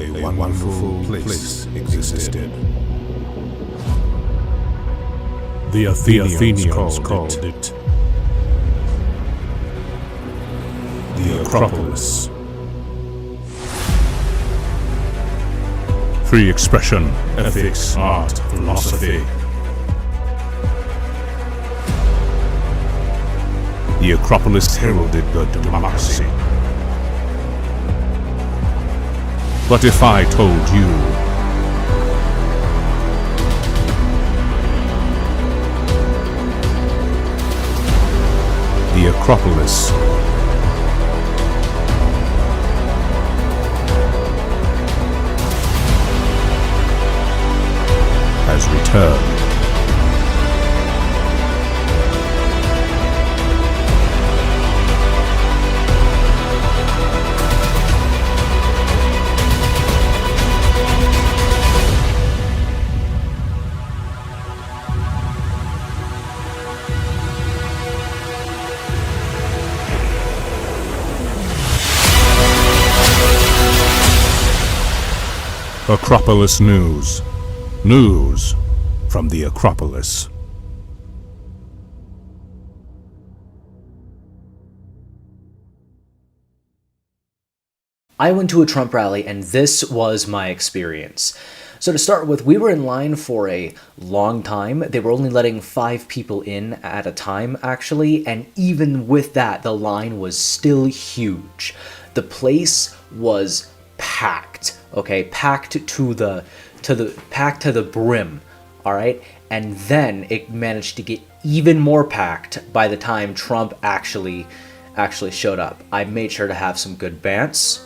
a wonderful place existed. The Athenians called it the Acropolis. Free expression, ethics, art, philosophy. The Acropolis heralded the democracy. But if I told you the Acropolis has returned. Acropolis News. News from the Acropolis. I went to a Trump rally and this was my experience. So to start with, we were in line for a long time. They were only letting 5 people in at a time, actually, and even with that, the line was still huge. The place was packed, okay? Packed to the brim, all right? And then it managed to get even more packed by the time Trump actually showed up. I made sure to have some good bants.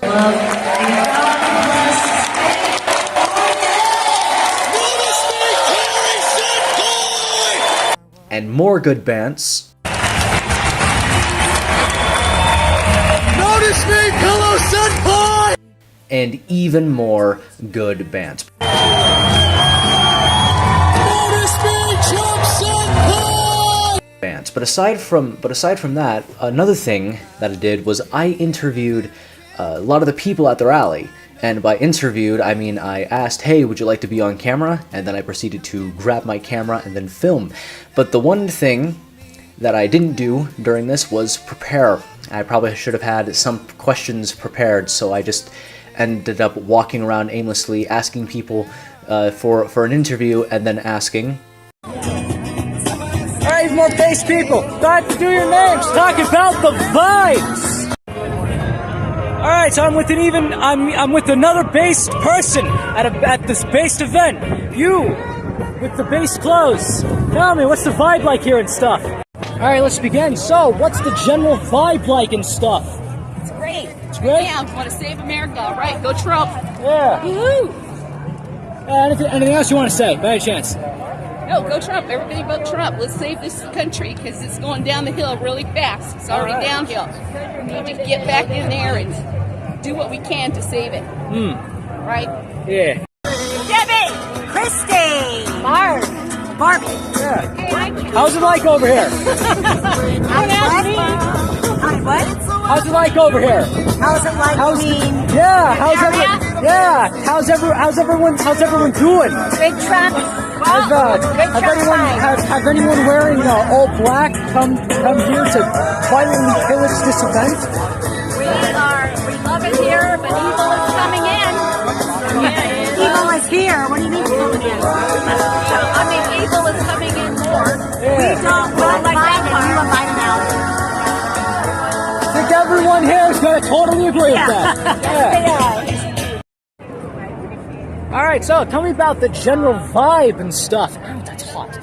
And more good bants. Notice me, pillow senpai! And even more good bants. But aside from that, another thing that I did was I interviewed a lot of the people at the rally. And by interviewed, I mean I asked, hey, would you like to be on camera? And then I proceeded to grab my camera and then film. But the one thing that I didn't do during this was prepare. I probably should have had some questions prepared, so I just ended up walking around aimlessly, asking people for an interview, and then asking, Alright, more bass people, start to do your names, talk about the vibes! Alright, so I'm with another based person at this based event. You, with the based clothes. Tell me, what's the vibe like here and stuff? Alright, let's begin. So, what's the general vibe like and stuff? It's great. It's great? Yeah, I want to save America. All right, go Trump. Yeah. Woohoo! Anything else you want to say, by any chance? No, go Trump. Everybody vote Trump. Let's save this country because it's going down the hill really fast. It's already downhill. We need to get back in there and do what we can to save it. Right? Yeah. Debbie, Christy, Mark. Barbie. Yeah. Hey, How's it like over here? Don't ask me. What? How's it like over here? How's it like? Yeah. How's everyone doing? Big Trump. Have anyone wearing all black come here to violently pillage this event? We love it here, but evil is coming in. Evil is here. What do you mean coming in? I mean, evil is coming in more. Yeah. We don't like Biden. You invite him out. I think everyone here is going to totally agree with that. Yeah. All right, so tell me about the general vibe and stuff. Oh, that's hot.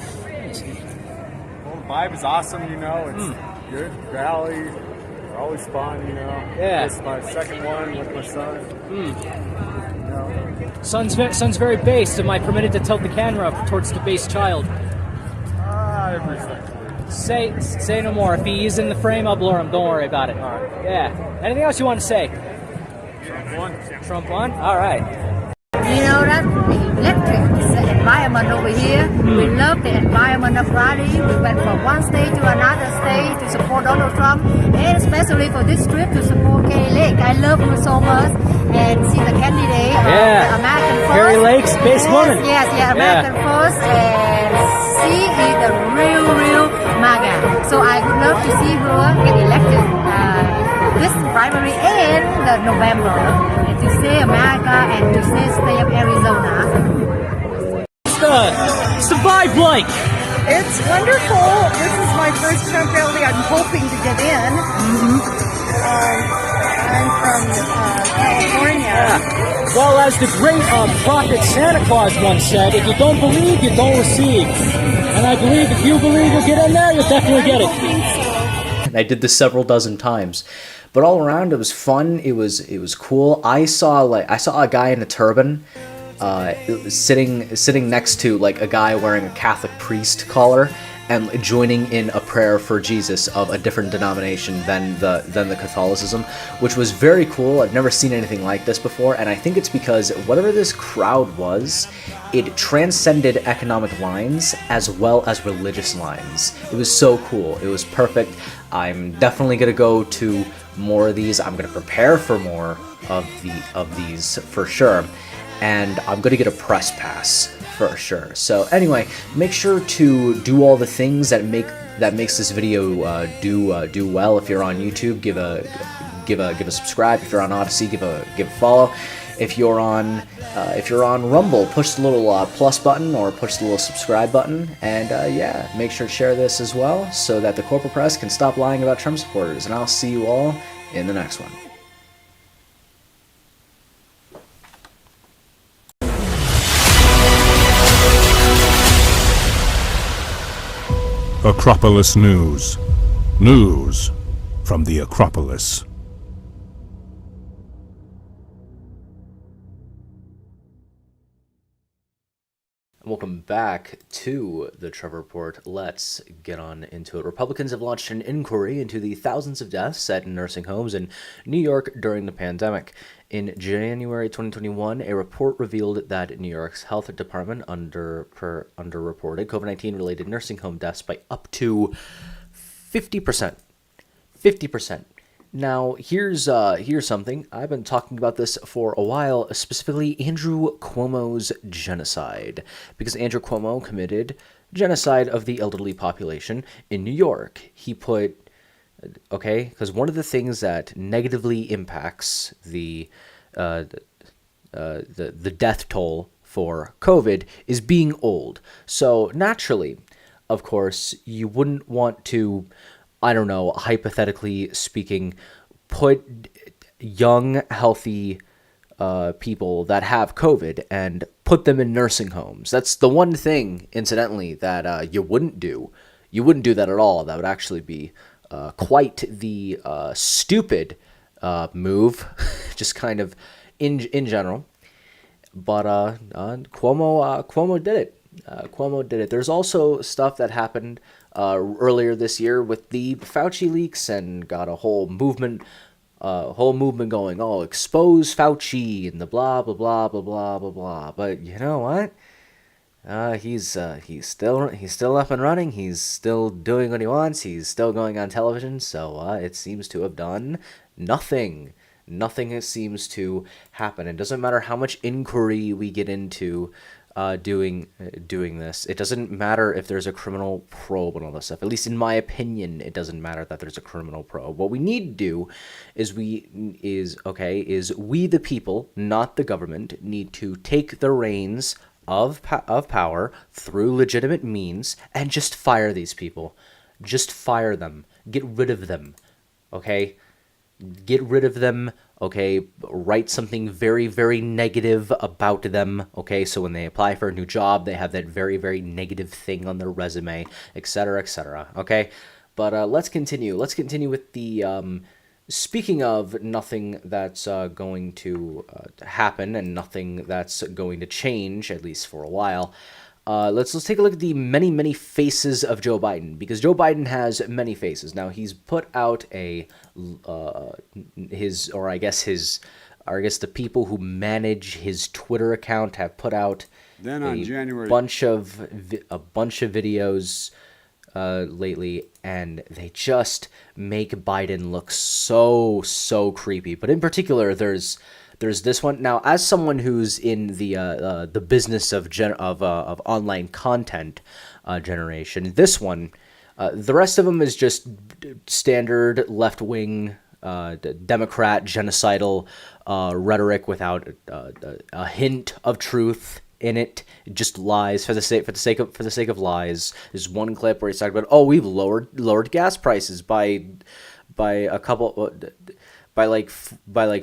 Well, the vibe is awesome, it's good rally. They're always fun, Yeah. It's my second one with my son. Son's very based. Am I permitted to tilt the camera up towards the base child? Every second. Say no more. If he is in the frame, I'll blur him. Don't worry about it. All right. Yeah. Anything else you want to say? Trump won. Trump won? All right. You know that electric the environment over here. We love the environment of rally. We went from one state to another state to support Donald Trump, and especially for this trip to support Kay Lake. I love him so much and see the candidate. space woman. Yes, yeah, American first, and she is the real MAGA. So I would love to see her get elected this primary and the November, and to say America and to say state of Arizona. What's the vibe like? It's wonderful. This is my first Trump rally. I'm hoping to get in. I'm from California. Well, as the great prophet Santa Claus once said, if you don't believe, you don't receive. And I believe if you believe you'll get in there, you'll definitely get it. And I did this several dozen times. But all around, it was fun. It was cool. I saw a guy in a turban, sitting next to like a guy wearing a Catholic priest collar and joining in a prayer for Jesus of a different denomination than the Catholicism, which was very cool. I've never seen anything like this before, and I think it's because whatever this crowd was, it transcended economic lines as well as religious lines. It was so cool. It was perfect. I'm definitely gonna go to more of these. I'm gonna prepare for more of these for sure, and I'm gonna get a press pass for sure. So anyway, make sure to do all the things that makes this video do well. If you're on YouTube, give a subscribe. If you're on Odyssey, give a follow. If you're on Rumble, push the little plus button or push the little subscribe button, and yeah, make sure to share this as well so that the corporate press can stop lying about Trump supporters. And I'll see you all in the next one. Acropolis News. News from the Acropolis. Welcome back to the Trevor Report. Let's get on into it. Republicans have launched an inquiry into the thousands of deaths at nursing homes in New York during the pandemic. In January 2021, a report revealed that New York's health department underreported COVID-19 related nursing home deaths by up to 50%. 50%. Now, here's something. I've been talking about this for a while, specifically Andrew Cuomo's genocide, because Andrew Cuomo committed genocide of the elderly population in New York. He put, okay, because one of the things that negatively impacts the death toll for COVID is being old. So naturally, of course, you wouldn't want to, I don't know, hypothetically speaking, put young, healthy people that have COVID and put them in nursing homes. That's the one thing, incidentally, that you wouldn't do. You wouldn't do that at all. That would actually be quite the stupid move, just kind of in general. But Cuomo did it. Cuomo did it. There's also stuff that happened earlier this year with the Fauci leaks and got a whole movement going. Oh, expose Fauci and the blah blah blah blah blah blah blah. But you know what? He's still up and running. He's still doing what he wants. He's still going on television. So it seems to have done nothing. Nothing seems to happen. It doesn't matter how much inquiry we get into doing this. It doesn't matter if there's a criminal probe and all this stuff. At least in my opinion, it doesn't matter that there's a criminal probe. What we need to do is we the people, not the government, need to take the reins of power through legitimate means and just fire these people. Just fire them. Get rid of them. Okay? Get rid of them, okay? Write something very, very negative about them, okay? So when they apply for a new job, they have that very, very negative thing on their resume, etc., okay? But let's continue. Let's continue with the, speaking of nothing that's going to happen and nothing that's going to change, at least for a while, let's take a look at the many, many faces of Joe Biden, because Joe Biden has many faces. Now, he's put out the people who manage his Twitter account have put out Then on January bunch of videos lately, and they just make Biden look so creepy. But in particular, there's There's this one. Now, as someone who's in the business of online content generation, this one, the rest of them is just standard left wing Democrat genocidal rhetoric without a hint of truth in it. Just lies for the sake of lies. There's one clip where he's talking about, oh, we've lowered gas prices by a couple by like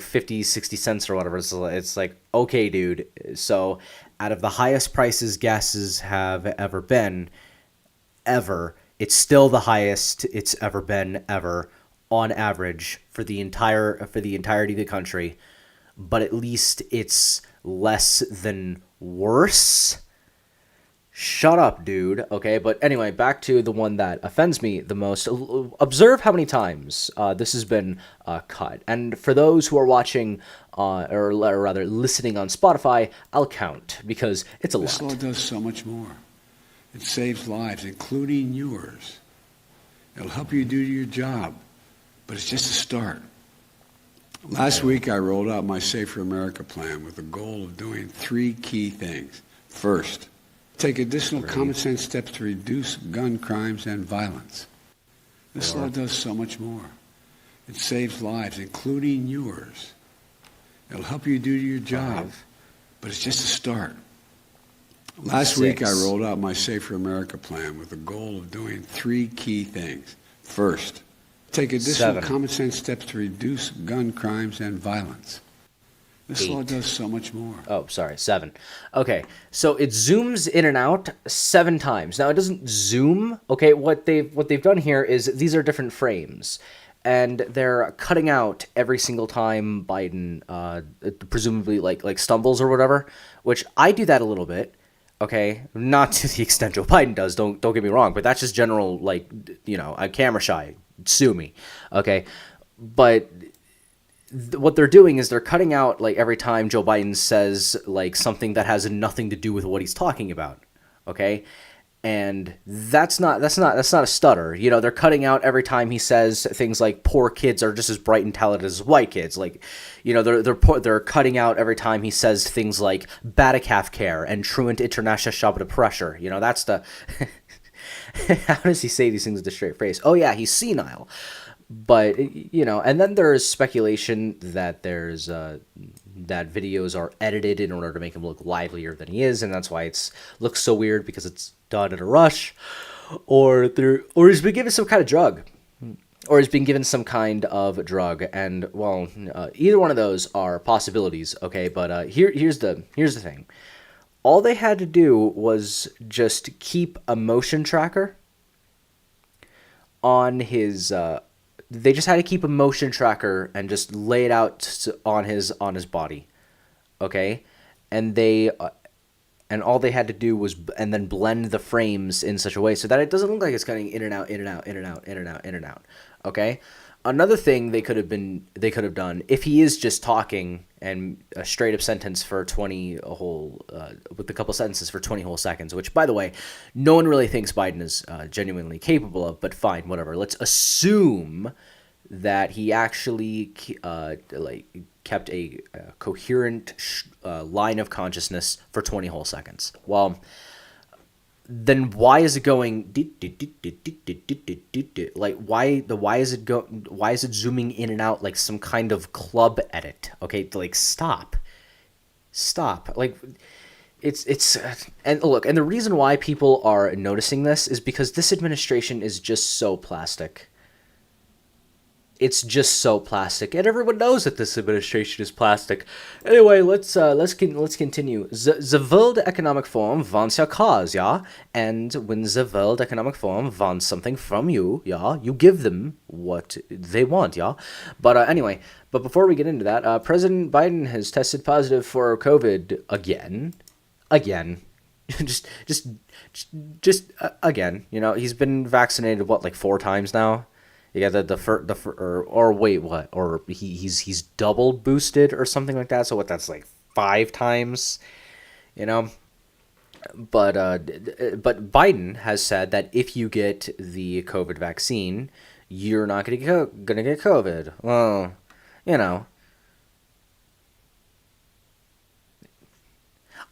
50, 60 cents or whatever. It's like, okay, dude. So out of the highest prices gases have ever been, it's still the highest it's ever been ever on average for the entirety of the country, but at least it's less than worse. Shut up, dude. Okay, but anyway, back to the one that offends me the most. Observe how many times this has been cut. And for those who are watching, or rather listening on Spotify, I'll count, because it's a lot. This law does so much more. It saves lives, including yours. It'll help you do your job, but it's just a start. Last week, I rolled out my Safer America plan with the goal of doing 3 key things. First, take additional common sense steps to reduce gun crimes and violence. This law does so much more. It saves lives, including yours. It'll help you do your job, but it's just a start. Last week, I rolled out my Safer America plan with the goal of doing 3 key things. First, take additional common sense steps to reduce gun crimes and violence. This law does so much more. Oh, sorry, 7. Okay, so it zooms in and out 7 times. Now, it doesn't zoom. Okay, what they've done here is these are different frames, and they're cutting out every single time Biden presumably like stumbles or whatever, which I do that a little bit. Okay, not to the extent Joe Biden does. Don't get me wrong, but that's just general, like, I'm camera shy. Sue me. Okay, but what they're doing is they're cutting out like every time Joe Biden says like something that has nothing to do with what he's talking about. Okay, and that's not a stutter. They're cutting out every time he says things like poor kids are just as bright and talented as white kids. Like, they're cutting out every time he says things like Batacalf care and truant international shop of pressure. That's the how does he say these things with a straight face? Oh yeah, he's senile. But, and then there's speculation that that videos are edited in order to make him look livelier than he is, and that's why it looks so weird, because it's done in a rush, or he's been given some kind of drug, and well, either one of those are possibilities. Okay, but here's the thing. All they had to do was just keep a motion tracker on his. They just had to keep a motion tracker and just lay it out on his body, okay? And all they had to do was and then blend the frames in such a way so that it doesn't look like it's cutting in and out, in and out, in and out, in and out, in and out. Okay? Another thing they could have done, if he is just talking and a straight up sentence for 20 whole with a couple sentences for 20 whole seconds, which, by the way, no one really thinks Biden is genuinely capable of, but fine, whatever. Let's assume that he actually kept a coherent line of consciousness for 20 whole seconds. Well, then why is it going like why is it zooming in and out like some kind of club edit? Okay, like stop. Like it's and look, and the reason why people are noticing this is because this administration is just so plastic. It's just so plastic, and everyone knows that this administration is plastic. Anyway, let's continue. The World Economic Forum wants your cause, yeah? And when the World Economic Forum wants something from you, yeah, you give them what they want, yeah? But anyway, before we get into that, President Biden has tested positive for COVID again. just again. He's been vaccinated like 4 times now. Yeah, he's double boosted or something like that. So that's like 5 times, But Biden has said that if you get the COVID vaccine, you're not gonna get COVID. Well,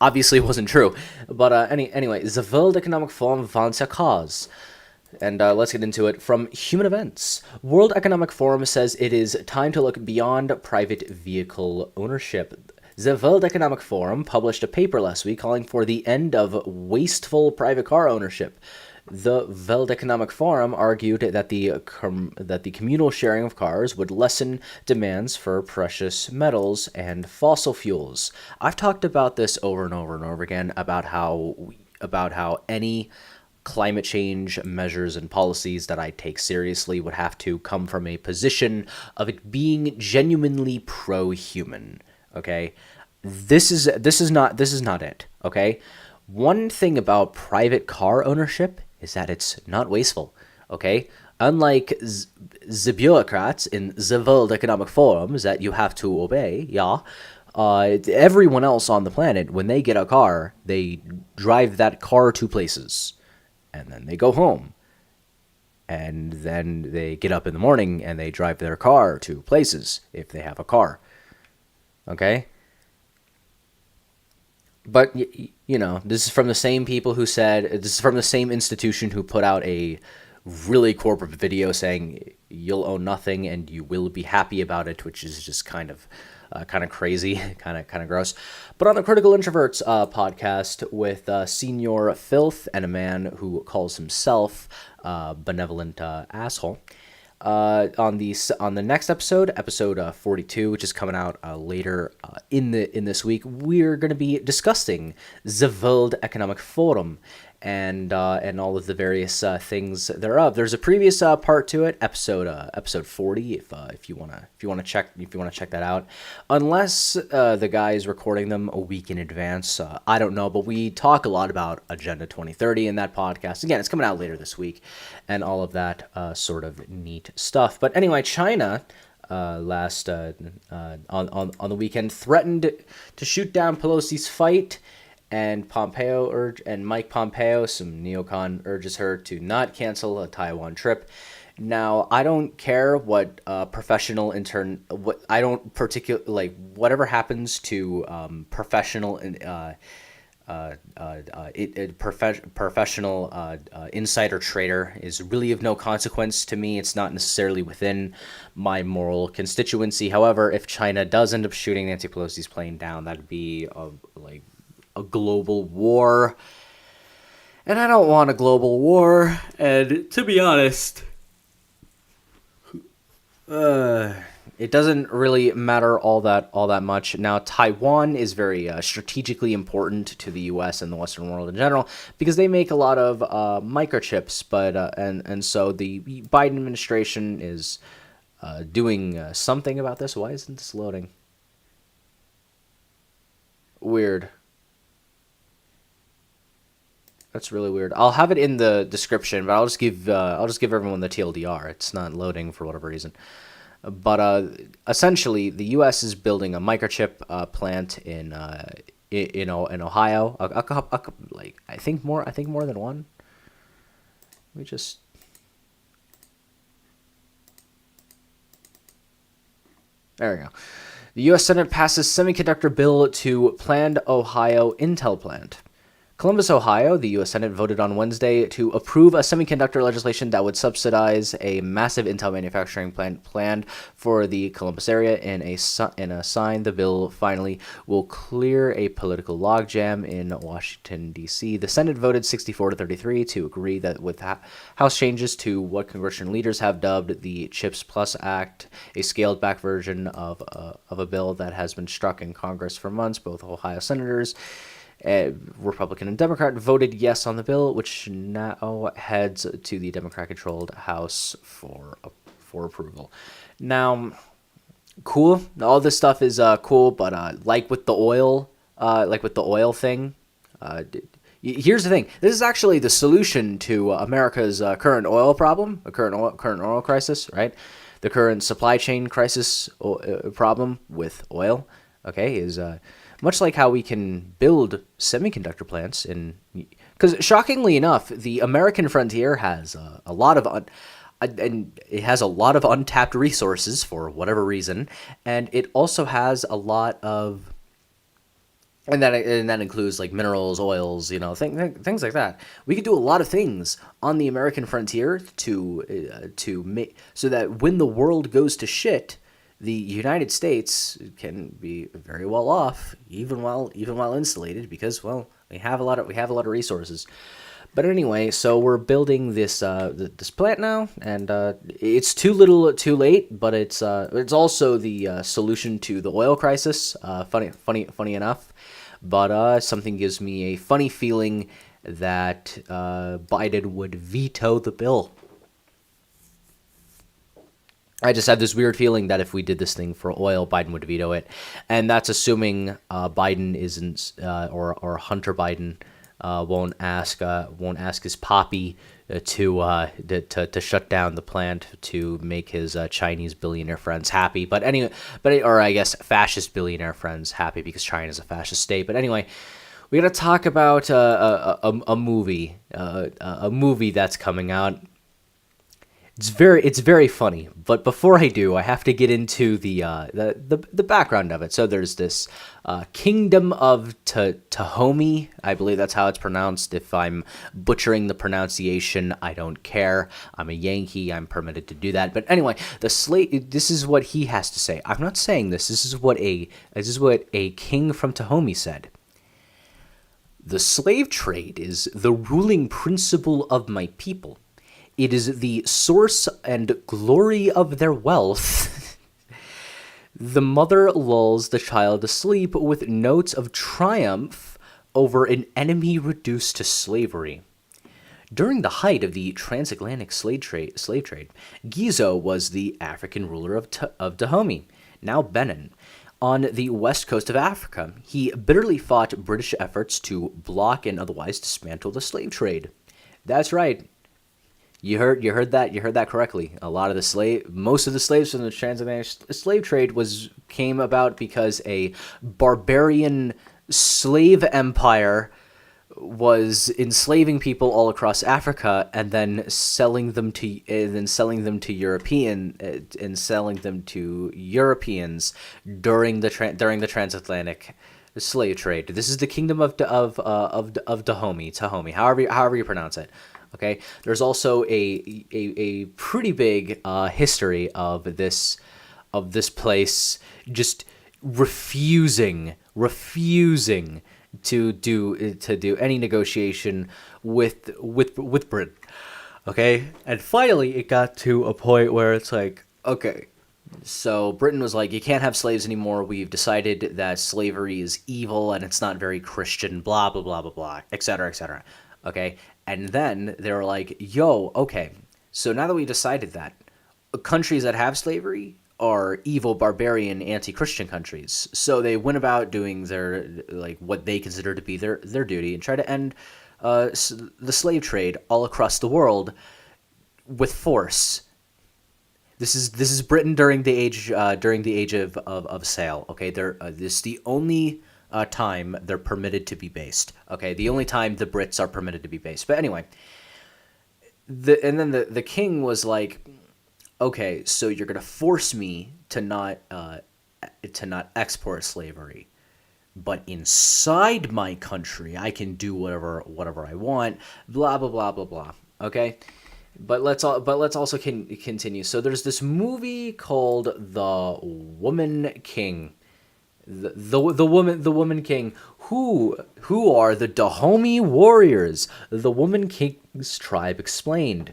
obviously wasn't true. But anyway, the World Economic Forum wants a cause. And let's get into it. From Human Events, World Economic Forum says it is time to look beyond private vehicle ownership. The World Economic Forum published a paper last week calling for the end of wasteful private car ownership. The World Economic Forum argued that the communal sharing of cars would lessen demands for precious metals and fossil fuels. I've talked about this over and over and over again about how any climate change measures and policies that I take seriously would have to come from a position of it being genuinely pro-human. Okay, this is not it. Okay, one thing about private car ownership is that it's not wasteful. Okay, unlike the bureaucrats in the World Economic Forums that you have to obey. Yeah. Everyone else on the planet, when they get a car, they drive that car to places. And then they go home. And then they get up in the morning and they drive their car to places if they have a car. Okay? But, this is from the same people who said, this is from the same institution who put out a really corporate video saying you'll own nothing and you will be happy about it, which is just kind of crazy, kind of gross. But on the Critical Introverts podcast with Senior Filth and a man who calls himself Benevolent Asshole, on the next episode 42, which is coming out later in this week, we're going to be discussing the World Economic Forum and all of the various things thereof. There's a previous part to it, episode 40. If you wanna check that out, unless the guy is recording them a week in advance, I don't know. But we talk a lot about Agenda 2030 in that podcast. Again, it's coming out later this week, and all of that sort of neat stuff. But anyway, China on the weekend threatened to shoot down Pelosi's fight. And Mike Pompeo, some neocon, urges her to not cancel a Taiwan trip. Now, I don't care what professional intern, I don't particularly whatever happens to professional insider trader is really of no consequence to me. It's not necessarily within my moral constituency. However, if China does end up shooting Nancy Pelosi's plane down, that'd be a global war, and I don't want a global war. And to be honest, it doesn't really matter all that much. Now, Taiwan is very strategically important to the U.S. and the Western world in general because they make a lot of microchips. But and so the Biden administration is doing something about this. Why isn't this loading? Weird. That's really weird. I'll have it in the description, but I'll just give everyone the TLDR. It's not loading for whatever reason. But essentially, the U.S. is building a microchip plant in Ohio. I think more than one. Let me just. There we go. The U.S. Senate passes semiconductor bill to planned Ohio Intel plant. Columbus, Ohio, the U.S. Senate voted on Wednesday to approve a semiconductor legislation that would subsidize a massive Intel manufacturing plant planned for the Columbus area. In a sign, the bill finally will clear a political logjam in Washington, D.C. The Senate voted 64-33 to agree that with House changes to what congressional leaders have dubbed the CHIPS Plus Act, a scaled-back version of a bill that has been struck in Congress for months. Both Ohio senators, Republican and Democrat, voted yes on the bill, which now heads to the Democrat-controlled House for approval. Now, cool. All this stuff is cool, but like with the oil thing, here's the thing. This is actually the solution to America's current oil problem, current oil crisis, right? The current supply chain crisis problem with oil. Okay, is much like how we can build semiconductor plants because shockingly enough, the American frontier has a lot of untapped resources for whatever reason, and it also has a lot of and that includes like minerals, oils, things like that. We could do a lot of things on the American frontier to make so that when the world goes to shit, the United States can be very well off, even while insulated, because well, we have a lot of resources. But anyway, so we're building this this plant now, and it's too little, too late. But it's also the solution to the oil crisis. Funny enough, but something gives me a funny feeling that Biden would veto the bill. I just have this weird feeling that if we did this thing for oil, Biden would veto it, and that's assuming Biden isn't or Hunter Biden won't ask his poppy to shut down the plant to make his Chinese billionaire friends happy. But anyway, or I guess fascist billionaire friends happy, because China is a fascist state. But anyway, we got to talk about a movie that's coming out. It's very funny, but before I do, I have to get into the background of it. So there's this Kingdom of Tahomey, I believe that's how it's pronounced. If I'm butchering the pronunciation, I don't care. I'm a Yankee. I'm permitted to do that. But anyway, this is what he has to say. I'm not saying this. This is what a king from Tahomey said. The slave trade is the ruling principle of my people. It is the source and glory of their wealth. The mother lulls the child to sleep with notes of triumph over an enemy reduced to slavery. During the height of the transatlantic slave trade, Gizo was the African ruler of Dahomey, now Benin, on the west coast of Africa. He bitterly fought British efforts to block and otherwise dismantle the slave trade. That's right. You heard that correctly. Most of the slaves from the transatlantic slave trade came about because a barbarian slave empire was enslaving people all across Africa and then selling them to Europeans during the transatlantic slave trade. This is the kingdom of Dahomey, however you pronounce it. Okay, there's also a pretty big history of this place just refusing to do any negotiation with Britain. Okay, and finally it got to a point where it's like, okay, so Britain was like, you can't have slaves anymore. We've decided that slavery is evil and it's not very Christian. Blah blah blah blah blah, etc. etc. Okay. And then they were like, yo, okay, so now that we decided that, countries that have slavery are evil, barbarian, anti-Christian countries. So they went about doing their, what they consider to be their duty and try to end the slave trade all across the world with force. This is Britain during the age of sail. Okay, this is the only time they're permitted to be based. Okay, the only time the Brits are permitted to be based. But anyway, the king was like, okay, so you're gonna force me to not export slavery, but inside my country I can do whatever I want. Blah blah blah blah blah. Okay. But let's also continue. So there's this movie called The Woman King. The woman king. Who are the Dahomey warriors? The Woman King's tribe explained.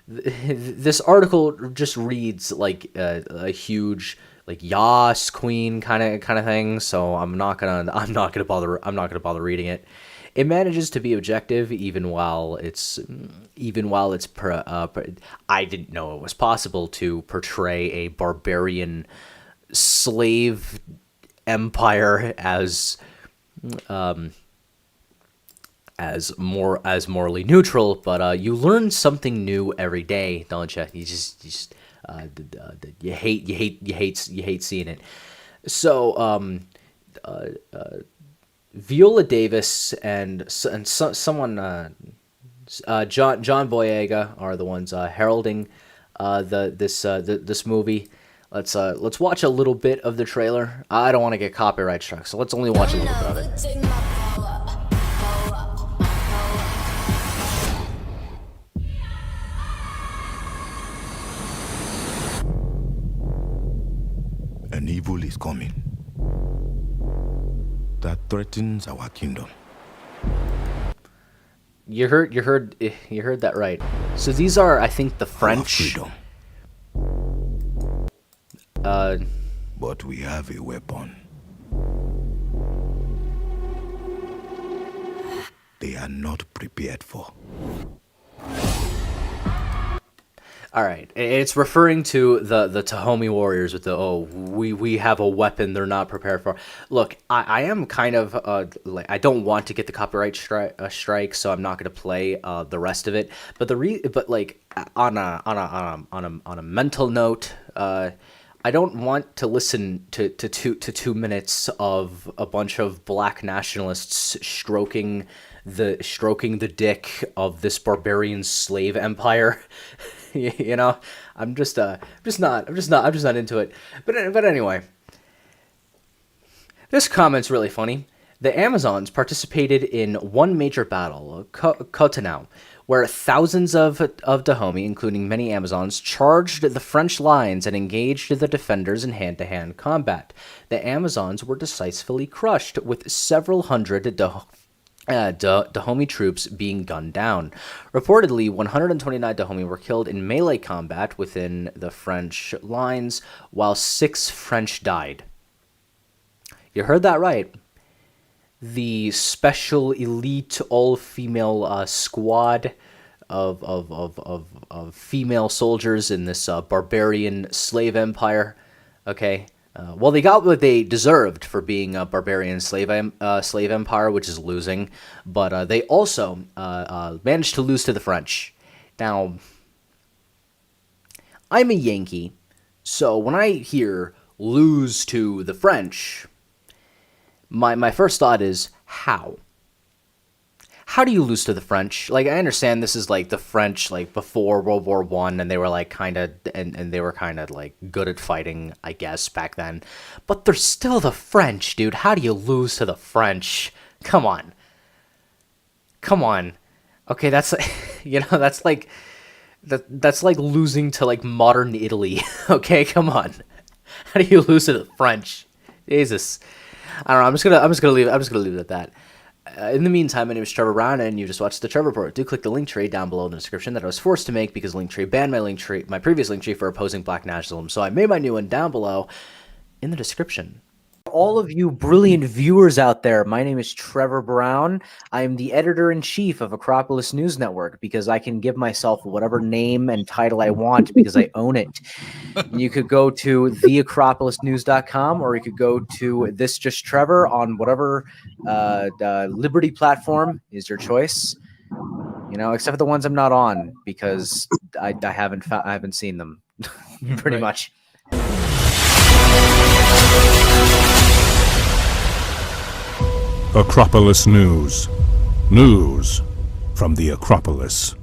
This article just reads like a huge Yas queen kind of thing. So I'm not gonna bother reading it. It manages to be objective even while it's I didn't know it was possible to portray a barbarian slave empire as morally neutral, but you learn something new every day, don't you? You hate seeing it. So Viola Davis and someone John Boyega are the ones heralding this movie. Let's watch a little bit of the trailer. I don't want to get copyright struck, so let's only watch a little bit of it. An evil is coming that threatens our kingdom. You heard that right. So these are, I think, the French. But we have a weapon. They are not prepared for. All right, it's referring to the Dahomey warriors with the we have a weapon they're not prepared for. Look, I am kind of like, I don't want to get the copyright strike, so I'm not going to play the rest of it. But like on a mental note, I don't want to listen to 2 minutes of a bunch of black nationalists stroking the dick of this barbarian slave empire. You know, I'm just not into it. But anyway, this comment's really funny. The Amazons participated in one major battle, Cotonau, where thousands of Dahomey, including many Amazons, charged the French lines and engaged the defenders in hand-to-hand combat. The Amazons were decisively crushed, with several hundred Dahomey troops being gunned down. Reportedly, 129 Dahomey were killed in melee combat within the French lines, while 6 French died. You heard that right. The special elite all-female squad of female soldiers in this barbarian slave empire. Okay. Well, they got what they deserved for being a barbarian slave empire, which is losing, but they also managed to lose to the French. Now, I'm a Yankee, so when I hear lose to the French, my first thought is, how? How do you lose to the French? Like, I understand this is like the French, like before World War I, and they were like kind of, and they were kind of like good at fighting, I guess, back then. But they're still the French, dude. How do you lose to the French? Come on. Okay, that's that's like losing to like modern Italy. Okay, come on. How do you lose to the French? Jesus. I don't know. I'm just gonna leave it at that. In the meantime, my name is Trevor Brown, and you just watched the Trevor Report. Do click the link tree down below in the description that I was forced to make because Linktree banned my previous link tree for opposing black nationalism. So I made my new one down below in the description. All of you brilliant viewers out there, my name is Trevor Brown. I am the editor-in-chief of Acropolis News Network because I can give myself whatever name and title I want because I own it. You could go to theacropolisnews.com or you could go to This Just Trevor on whatever Liberty platform is your choice. You know, except for the ones I'm not on because I haven't seen them pretty much. Acropolis News. News from the Acropolis.